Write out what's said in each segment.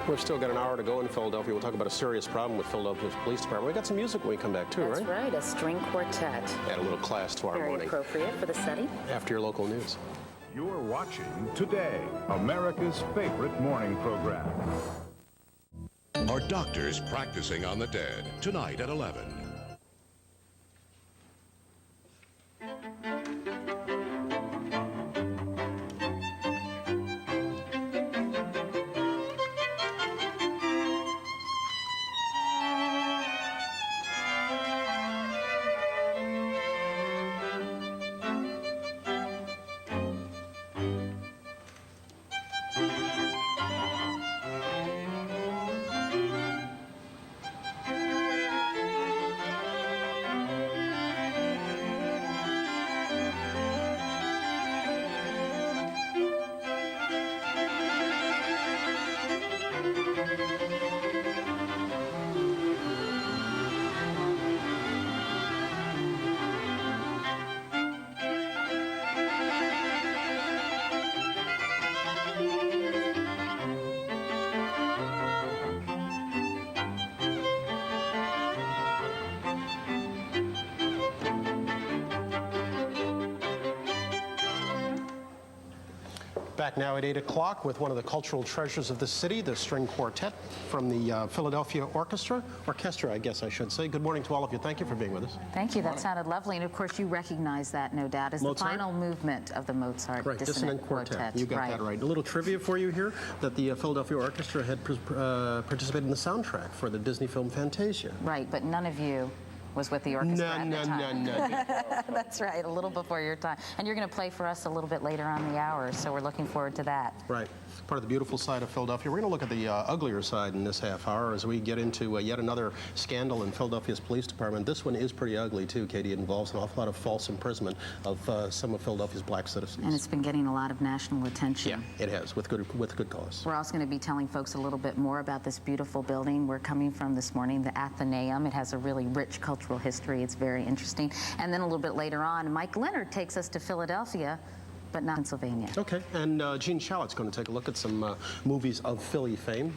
We've still got an hour to go in Philadelphia. We'll talk about a serious problem with Philadelphia's police department. We got some music when we come back, too, That's right? That's right, a string quartet. Add a little class tomorrow morning. Very appropriate for the setting. After your local news. You're watching Today, America's favorite morning program. Are doctors practicing on the dead? Tonight at 11. Back now at 8 o'clock with one of the cultural treasures of the city, the string quartet from the Philadelphia Orchestra, I guess I should say. Good morning to all of you. Thank you for being with us. Thank you. That sounded lovely. And of course, you recognize that, no doubt, as Mozart? the final movement of the Mozart Dissonant Quartet. You got that right. A little trivia for you here, that the Philadelphia Orchestra had participated in the soundtrack for the Disney film Fantasia. Right, but none of you was with the orchestra at the time. That's right, a little before your time. And you're going to play for us a little bit later on in the hour, so we're looking forward to that. Right. Part of the beautiful side of Philadelphia. We're going to look at the uglier side in this half hour as we get into yet another scandal in Philadelphia's police department. This one is pretty ugly, too, Katie. It involves an awful lot of false imprisonment of some of Philadelphia's black citizens. And it's been getting a lot of national attention. Yeah, it has, with good cause. We're also going to be telling folks a little bit more about this beautiful building we're coming from this morning, the Athenaeum. It has a really rich cultural history. It's very interesting. And then a little bit later on, Mike Leonard takes us to Philadelphia, but not Pennsylvania. Okay, and Gene Shallot's going to take a look at some movies of Philly fame.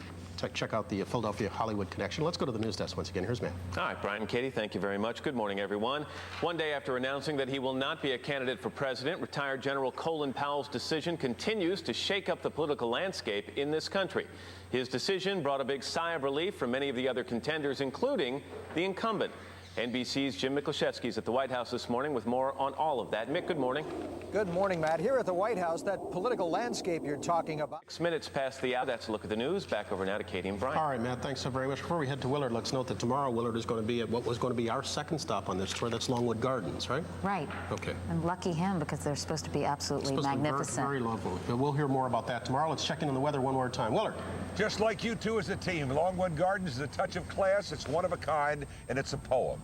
Check out the Philadelphia Hollywood connection. Let's go to the news desk once again. Here's Matt. All right, Brian and Katie, thank you very much. Good morning, everyone. One day after announcing that he will not be a candidate for president, retired General Colin Powell's decision continues to shake up the political landscape in this country. His decision brought a big sigh of relief from many of the other contenders, including the incumbent. NBC's Jim Michalczewski is at the White House this morning with more on all of that. Mick, good morning. Good morning, Matt. Here at the White House, that political landscape you're talking about. 6 minutes past the hour. That's a look at the news. Back over now to Katie and Brian. All right, Matt, thanks so very much. Before we head to Willard, let's note that tomorrow Willard is going to be at what was going to be our second stop on this tour. That's Longwood Gardens, right? Right. Okay. And lucky him, because they're supposed to be absolutely magnificent. Very lovely. But we'll hear more about that tomorrow. Let's check in on the weather one more time. Willard. Just like you two as a team, Longwood Gardens is a touch of class. It's one of a kind, and it's a poem.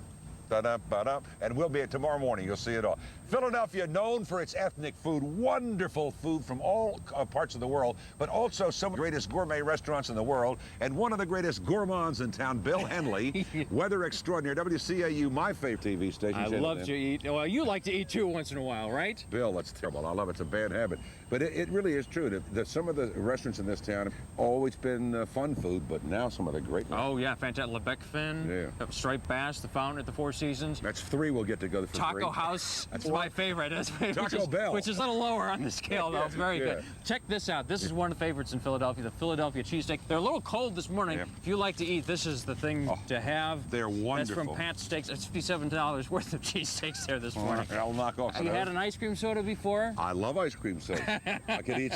And we'll be at tomorrow morning. You'll see it all. Philadelphia, known for its ethnic food, wonderful food from all parts of the world, but also some of the greatest gourmet restaurants in the world, and one of the greatest gourmands in town, Bill Henley, weather extraordinary. WCAU, my favorite TV station. I love to eat. Well, you like to eat too once in a while, right? Bill, that's terrible. I love it. It's a bad habit. But it really is true. Some of the restaurants in this town have always been fun food, but now some of the great ones. Oh, yeah. Fantastic. Lebec fin, striped bass, the Fountain at the Four Seasons. That's 3 we'll get to go for Taco free. House. That's my favorite. Taco Bell. Which is a little lower on the scale, though. It's very good. Check this out. This is one of the favorites in Philadelphia, the Philadelphia cheesesteak. They're a little cold this morning. If you like to eat, this is the thing to have. They're wonderful. That's from Pat's Steaks. It's $57 worth of cheesesteaks there this morning. I'll knock off. Have you had an ice cream soda before? I love ice cream soda. I could eat.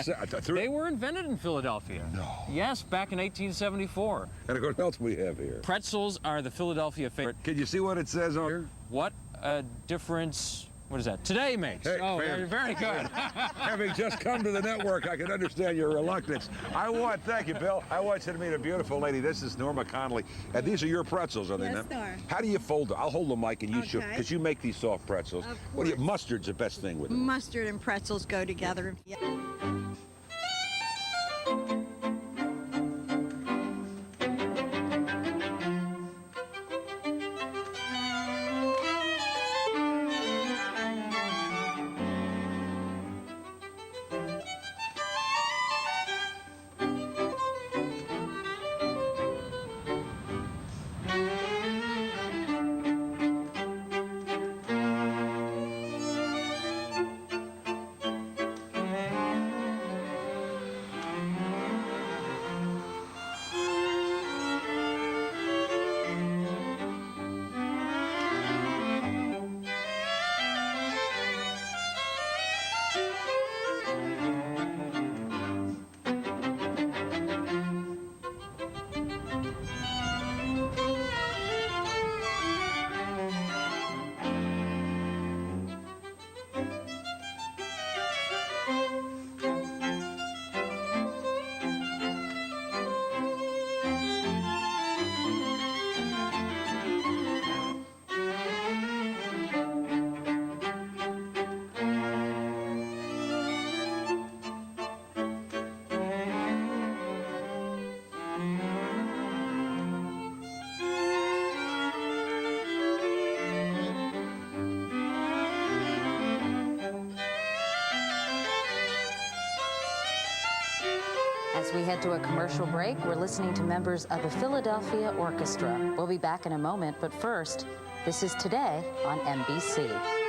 They were invented in Philadelphia. No. Yes, back in 1874. And what else we have here? Pretzels are the Philadelphia favorite. Can you see what it says on here? What a difference, what is that, today makes? Hey, oh, very good. Having just come to the network, I can understand your reluctance. Thank you, Bill. I want you to meet a beautiful lady. This is Norma Connolly. And these are your pretzels, are they not? Yes, they are. How do you fold them? I'll hold the mic and you should, because you make these soft pretzels. Of What do you, course. mustard's the best thing with them. Mustard and pretzels go together. Yeah. As we head to a commercial break, we're listening to members of the Philadelphia Orchestra. We'll be back in a moment, but first, this is Today on NBC.